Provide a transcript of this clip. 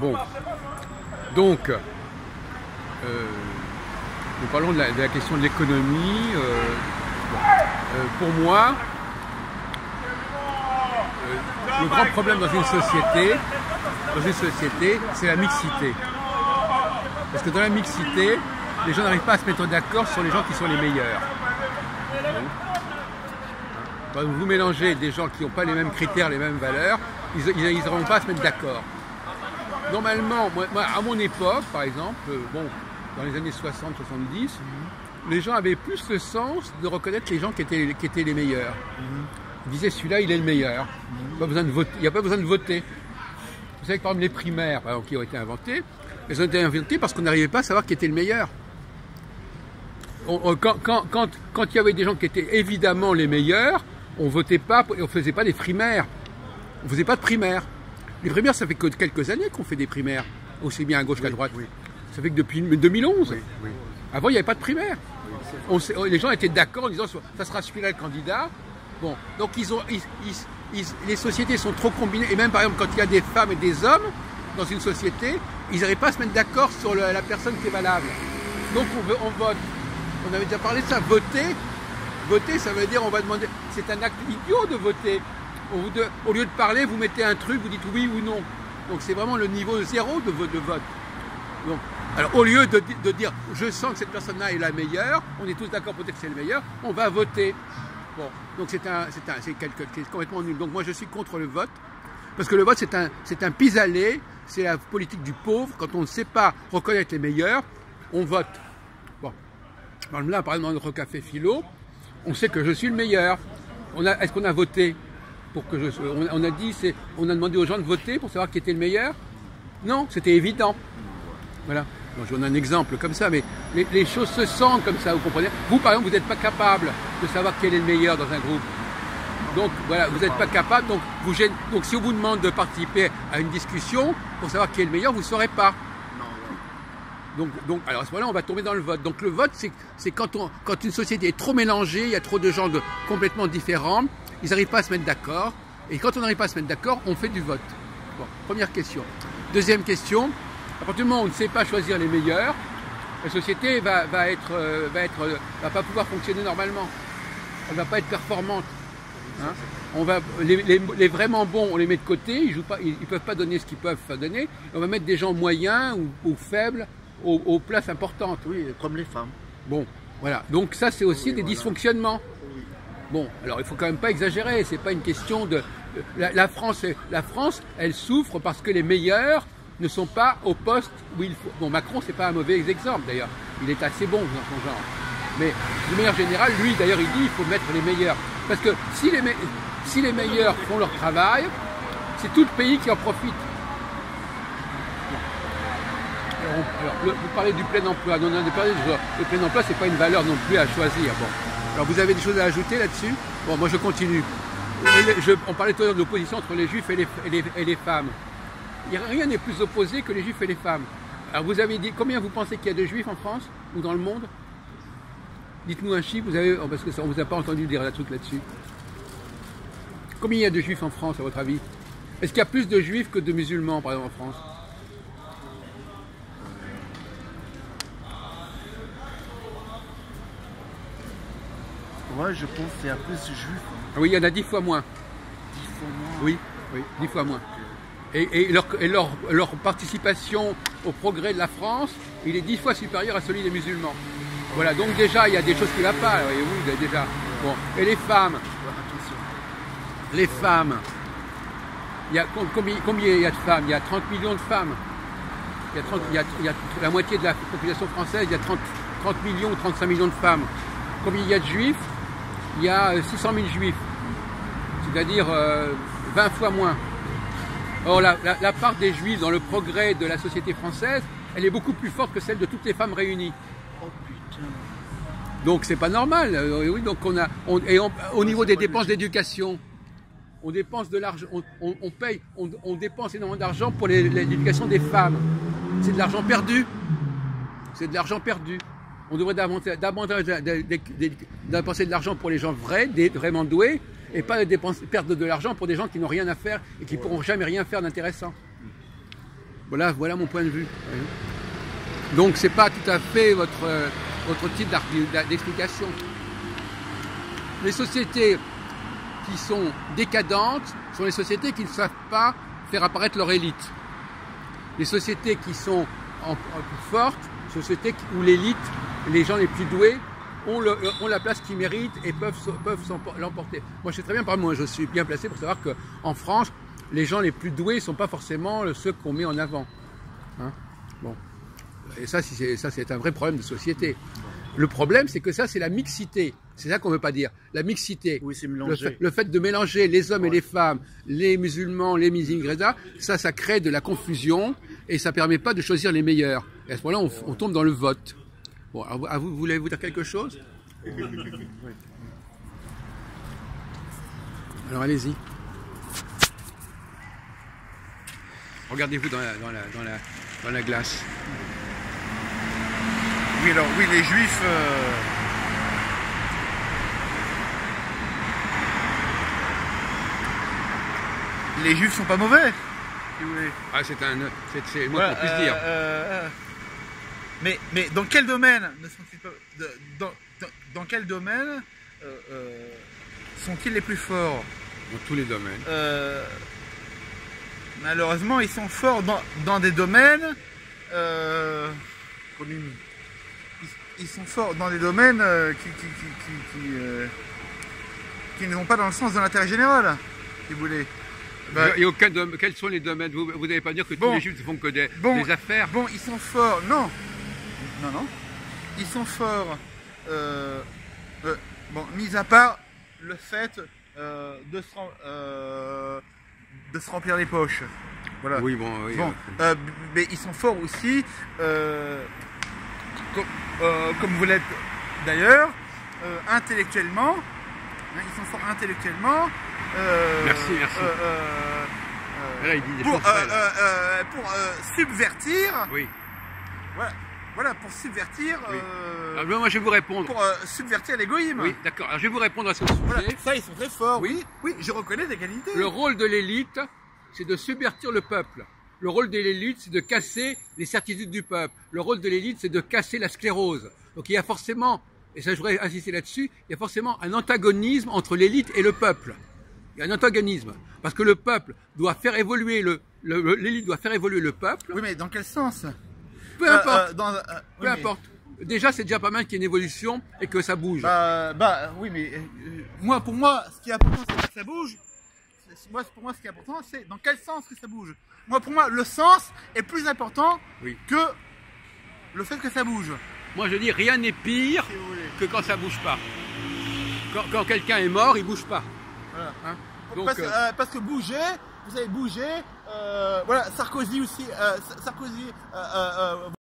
Bon, donc, nous parlons de la question de l'économie. Pour moi, le grand problème dans une société, c'est la mixité. Parce que dans la mixité, les gens n'arrivent pas à se mettre d'accord sur les gens qui sont les meilleurs. Quand vous mélangez des gens qui n'ont pas les mêmes critères, les mêmes valeurs, ils n'arriveront pas à se mettre d'accord. Normalement, moi, à mon époque, par exemple, dans les années 60-70, les gens avaient plus le sens de reconnaître les gens qui étaient les meilleurs. Ils disaient, celui-là, il est le meilleur. Il n'y a pas besoin de voter. Vous savez que par exemple, les primaires, par exemple, qui ont été inventées, elles ont été inventées parce qu'on n'arrivait pas à savoir qui était le meilleur. Quand il y avait des gens qui étaient évidemment les meilleurs, on votait pas, on faisait pas des primaires. On faisait pas de primaires. Les primaires, ça fait que quelques années qu'on fait des primaires, aussi bien à gauche qu'à droite. Oui. Ça fait que depuis 2011. Oui. Avant, il n'y avait pas de primaire. Les gens étaient d'accord en disant ça sera celui-là le candidat. Bon, donc les sociétés sont trop combinées. Et même par exemple, quand il y a des femmes et des hommes dans une société, ils n'arrivent pas à se mettre d'accord sur la personne qui est valable. Donc on vote. On avait déjà parlé de ça. Voter, ça veut dire on va demander. C'est un acte idiot de voter. Au lieu de parler, vous mettez un truc, vous dites oui ou non. Donc c'est vraiment le niveau zéro de vote. Donc, alors au lieu de dire je sens que cette personne-là est la meilleure, on est tous d'accord peut-être que c'est le meilleur, on va voter. Bon, donc c'est complètement nul. Donc moi je suis contre le vote, parce que le vote c'est un pis-aller, c'est la politique du pauvre. Quand on ne sait pas reconnaître les meilleurs, on vote. Bon, là par exemple dans notre café philo, on sait que je suis le meilleur. Est-ce qu'on a voté pour que on a demandé aux gens de voter pour savoir qui était le meilleur? Non, c'était évident. Voilà. Donc, j'en ai un exemple comme ça, mais les choses se sentent comme ça, vous comprenez? Vous, par exemple, vous n'êtes pas capable de savoir quel est le meilleur dans un groupe. Donc, voilà, vous n'êtes pas capable. Donc, si on vous demande de participer à une discussion pour savoir qui est le meilleur, vous ne saurez pas. Donc, alors à ce moment-là, on va tomber dans le vote. Donc, le vote, c'est quand une société est trop mélangée, il y a trop de gens complètement différents, ils n'arrivent pas à se mettre d'accord. Et quand on n'arrive pas à se mettre d'accord, on fait du vote. Bon, première question. Deuxième question. À partir du moment où on ne sait pas choisir les meilleurs, la société va pas pouvoir fonctionner normalement. Elle va pas être performante. Hein? Les vraiment bons, on les met de côté, ils peuvent pas donner ce qu'ils peuvent donner. On va mettre des gens moyens ou faibles aux places importantes. Oui, comme les femmes. Bon, voilà. Donc ça, c'est aussi des dysfonctionnements. Bon, alors il faut quand même pas exagérer. C'est pas une question de la France, elle souffre parce que les meilleurs ne sont pas au poste où il faut. Bon, Macron, c'est pas un mauvais exemple d'ailleurs. Il est assez bon dans son genre. Mais de manière générale, lui d'ailleurs, il dit qu'il faut mettre les meilleurs. Parce que si les meilleurs font leur travail, c'est tout le pays qui en profite. Alors, vous parlez du plein emploi. Non, le plein emploi, c'est pas une valeur non plus à choisir. Bon. Alors vous avez des choses à ajouter là-dessus? Bon, moi je continue. On parlait tout à l'heure de l'opposition entre les juifs et les femmes. Rien n'est plus opposé que les juifs et les femmes. Alors vous avez dit, combien vous pensez qu'il y a de juifs en France ou dans le monde? Dites-nous un chiffre, parce que on ne vous a pas entendu dire un truc là-dessus. Combien il y a de juifs en France à votre avis? Est-ce qu'il y a plus de juifs que de musulmans par exemple en France? Ouais, je pense qu'il y a plus de juifs. Oui, il y en a 10 fois moins. 10 fois moins. Oui, 10 fois moins. Et leur participation au progrès de la France, il est 10 fois supérieur à celui des musulmans. Voilà, donc déjà, il y a des choses qui ne vont pas, voyez-vous, déjà. Bon. Et les femmes, combien il y a de femmes? Il y a 30 millions de femmes. Il y a la moitié de la population française, il y a 30 millions ou 35 millions de femmes. Combien il y a de juifs? Il y a 600 000 juifs, c'est-à-dire 20 fois moins. Or, la part des juifs dans le progrès de la société française, elle est beaucoup plus forte que celle de toutes les femmes réunies. Oh putain. Donc c'est pas normal. Oui, donc au niveau des dépenses d'éducation, on dépense de l'argent, on dépense énormément d'argent pour l'éducation des femmes. C'est de l'argent perdu. C'est de l'argent perdu. On devrait davantage dépenser de l'argent pour les gens vraiment doués, et pas perdre de l'argent pour des gens qui n'ont rien à faire et qui ne pourront jamais rien faire d'intéressant. Voilà mon point de vue. Donc c'est pas tout à fait votre type d'explication. Les sociétés qui sont décadentes sont les sociétés qui ne savent pas faire apparaître leur élite. Les sociétés qui sont fortes, sociétés où l'élite, les gens les plus doués, ont la place qu'ils méritent et peuvent l'emporter. Moi je sais très bien, par moi je suis bien placé pour savoir qu'en France, les gens les plus doués ne sont pas forcément ceux qu'on met en avant. Hein, bon. Et ça c'est un vrai problème de société. Le problème, c'est que ça, c'est la mixité. C'est ça qu'on ne veut pas dire. La mixité. Oui, c'est mélangé. Le fait de mélanger les hommes et les femmes, les musulmans, les immigrés, ça crée de la confusion et ça ne permet pas de choisir les meilleurs. Et à ce moment-là, on tombe dans le vote. Bon, alors, vous voulez-vous dire quelque chose? Alors, allez-y. Regardez-vous dans la glace. Oui, alors, oui, les juifs... Les juifs sont pas mauvais, si vous voulez. Ah, c'est moi qu'on puisse dire. Mais dans quel domaine ne sont-ils pas... dans quel domaine sont-ils les plus forts? Dans tous les domaines. Malheureusement, ils sont forts dans des domaines... Ils sont forts dans des domaines qui ne vont pas dans le sens de l'intérêt général, si vous voulez. Et quels sont les domaines? Vous n'allez pas dire que tous les juifs ne font que des affaires? Bon, ils sont forts. Non. Ils sont forts. Mis à part le fait de se remplir les poches. Voilà. Oui, oui. Mais ils sont forts aussi, comme vous l'êtes d'ailleurs, intellectuellement. Ils sont forts intellectuellement. Merci. Là, il dit des choses pour subvertir. Oui. Voilà, pour subvertir. Oui. Alors, moi, je vais vous répondre. Pour subvertir l'égoïsme. Oui, d'accord. Alors, je vais vous répondre à ce sujet. Voilà, ça, ils sont très forts. Oui, je reconnais des qualités. Le rôle de l'élite, c'est de subvertir le peuple. Le rôle de l'élite, c'est de casser les certitudes du peuple. Le rôle de l'élite, c'est de casser la sclérose. Donc, il y a forcément, et ça, je voudrais insister là-dessus, il y a forcément un antagonisme entre l'élite et le peuple. Il y a un antagonisme. Parce que le peuple doit faire évoluer l'élite doit faire évoluer le peuple. Oui, mais dans quel sens? Peu importe. Peu importe. Déjà, c'est déjà pas mal qu'il y ait une évolution et que ça bouge. Oui, mais pour moi, ce qui est important, c'est que ça bouge. Pour moi, ce qui est important, c'est dans quel sens que ça bouge. Pour moi, le sens est plus important que le fait que ça bouge. Moi, je dis, rien n'est pire que quand ça bouge pas. Quand quelqu'un est mort, il bouge pas. Voilà. Hein? Donc, parce que bouger, vous savez, bouger, Sarkozy aussi,